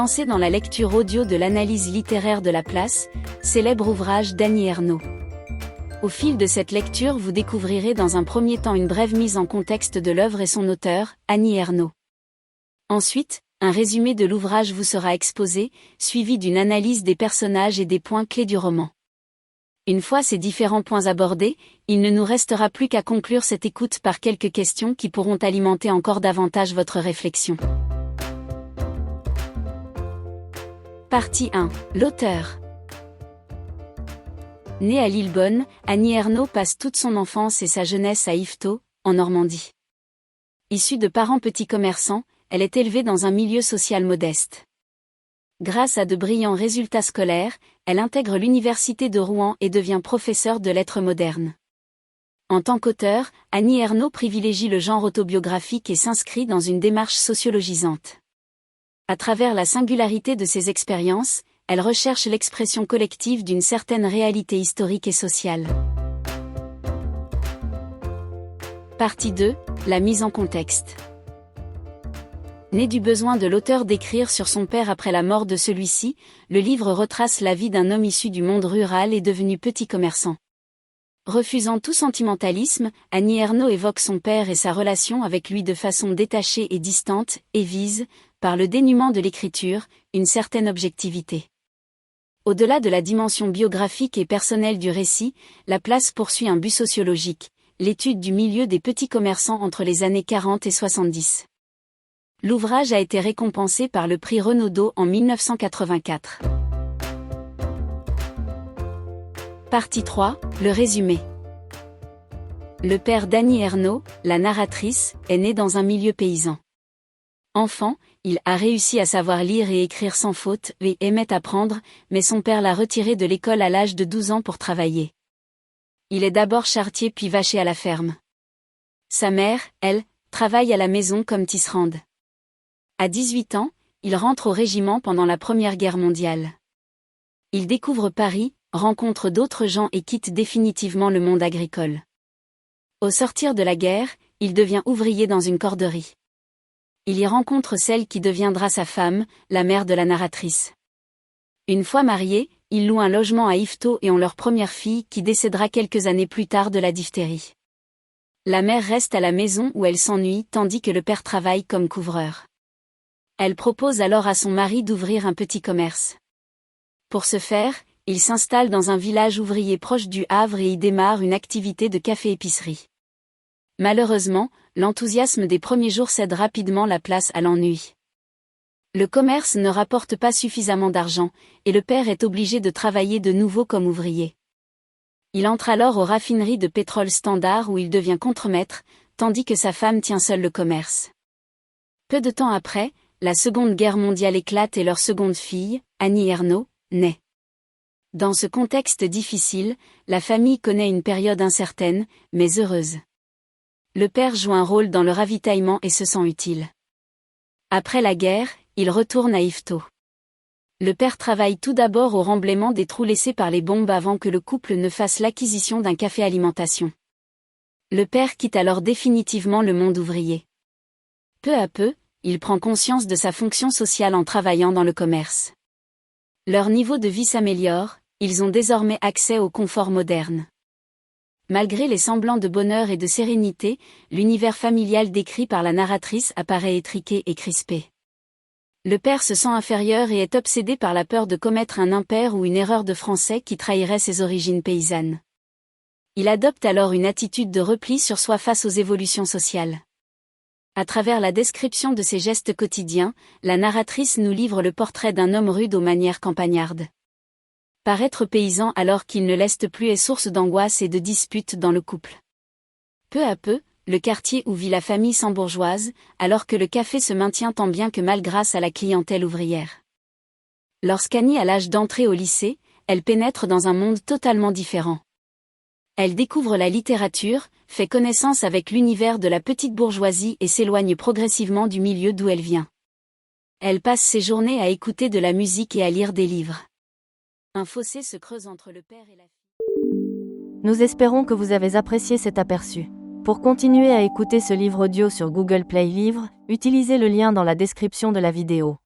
lancez dans la lecture audio de l'analyse littéraire de la place, célèbre ouvrage d'Annie Ernaux. Au fil de cette lecture, vous découvrirez dans un premier temps une brève mise en contexte de l'œuvre et son auteur, Annie Ernaux. Ensuite, un résumé de l'ouvrage vous sera exposé, suivi d'une analyse des personnages et des points clés du roman. Une fois ces différents points abordés, il ne nous restera plus qu'à conclure cette écoute par quelques questions qui pourront alimenter encore davantage votre réflexion. Partie 1. L'auteur. Née à Lillebonne, Annie Ernaux passe toute son enfance et sa jeunesse à Yvetot, en Normandie. Issue de parents petits commerçants, elle est élevée dans un milieu social modeste. Grâce à de brillants résultats scolaires, elle intègre l'université de Rouen et devient professeure de lettres modernes. En tant qu'auteur, Annie Ernaux privilégie le genre autobiographique et s'inscrit dans une démarche sociologisante. À travers la singularité de ses expériences, elle recherche l'expression collective d'une certaine réalité historique et sociale. Partie 2. La mise en contexte. Né du besoin de l'auteur d'écrire sur son père après la mort de celui-ci, le livre retrace la vie d'un homme issu du monde rural et devenu petit commerçant. Refusant tout sentimentalisme, Annie Ernaux évoque son père et sa relation avec lui de façon détachée et distante, et vise, par le dénuement de l'écriture, une certaine objectivité. Au-delà de la dimension biographique et personnelle du récit, la place poursuit un but sociologique, l'étude du milieu des petits commerçants entre les années 40 et 70. L'ouvrage a été récompensé par le prix Renaudot en 1984. Partie 3. Le résumé. Le père d'Annie Ernaux, la narratrice, est né dans un milieu paysan. Enfant, il a réussi à savoir lire et écrire sans faute et aimait apprendre, mais son père l'a retiré de l'école à l'âge de 12 ans pour travailler. Il est d'abord charretier puis vacher à la ferme. Sa mère, elle, travaille à la maison comme tisserande. À 18 ans, il rentre au régiment pendant la Première Guerre mondiale. Il découvre Paris, rencontre d'autres gens et quitte définitivement le monde agricole. Au sortir de la guerre, il devient ouvrier dans une corderie. Il y rencontre celle qui deviendra sa femme, la mère de la narratrice. Une fois mariés, ils louent un logement à Yvetot et ont leur première fille qui décédera quelques années plus tard de la diphtérie. La mère reste à la maison où elle s'ennuie tandis que le père travaille comme couvreur. Elle propose alors à son mari d'ouvrir un petit commerce. Pour ce faire, il s'installe dans un village ouvrier proche du Havre et y démarre une activité de café-épicerie. Malheureusement, l'enthousiasme des premiers jours cède rapidement la place à l'ennui. Le commerce ne rapporte pas suffisamment d'argent, et le père est obligé de travailler de nouveau comme ouvrier. Il entre alors aux raffineries de pétrole Standard où il devient contremaître, tandis que sa femme tient seule le commerce. Peu de temps après, la Seconde Guerre mondiale éclate et leur seconde fille, Annie Ernaux, naît. Dans ce contexte difficile, la famille connaît une période incertaine, mais heureuse. Le père joue un rôle dans le ravitaillement et se sent utile. Après la guerre, il retourne à Yvetot. Le père travaille tout d'abord au remblaiement des trous laissés par les bombes avant que le couple ne fasse l'acquisition d'un café alimentation. Le père quitte alors définitivement le monde ouvrier. Peu à peu, il prend conscience de sa fonction sociale en travaillant dans le commerce. Leur niveau de vie s'améliore, ils ont désormais accès au confort moderne. Malgré les semblants de bonheur et de sérénité, l'univers familial décrit par la narratrice apparaît étriqué et crispé. Le père se sent inférieur et est obsédé par la peur de commettre un impair ou une erreur de français qui trahirait ses origines paysannes. Il adopte alors une attitude de repli sur soi face aux évolutions sociales. À travers la description de ses gestes quotidiens, la narratrice nous livre le portrait d'un homme rude aux manières campagnardes. Paraître paysan alors qu'il ne l'est plus est source d'angoisse et de disputes dans le couple. Peu à peu, le quartier où vit la famille s'embourgeoise, alors que le café se maintient tant bien que mal grâce à la clientèle ouvrière. Lorsqu'Annie a l'âge d'entrer au lycée, elle pénètre dans un monde totalement différent. Elle découvre la littérature, fait connaissance avec l'univers de la petite bourgeoisie et s'éloigne progressivement du milieu d'où elle vient. Elle passe ses journées à écouter de la musique et à lire des livres. Un fossé se creuse entre le père et la fille. Nous espérons que vous avez apprécié cet aperçu. Pour continuer à écouter ce livre audio sur Google Play Livres, utilisez le lien dans la description de la vidéo.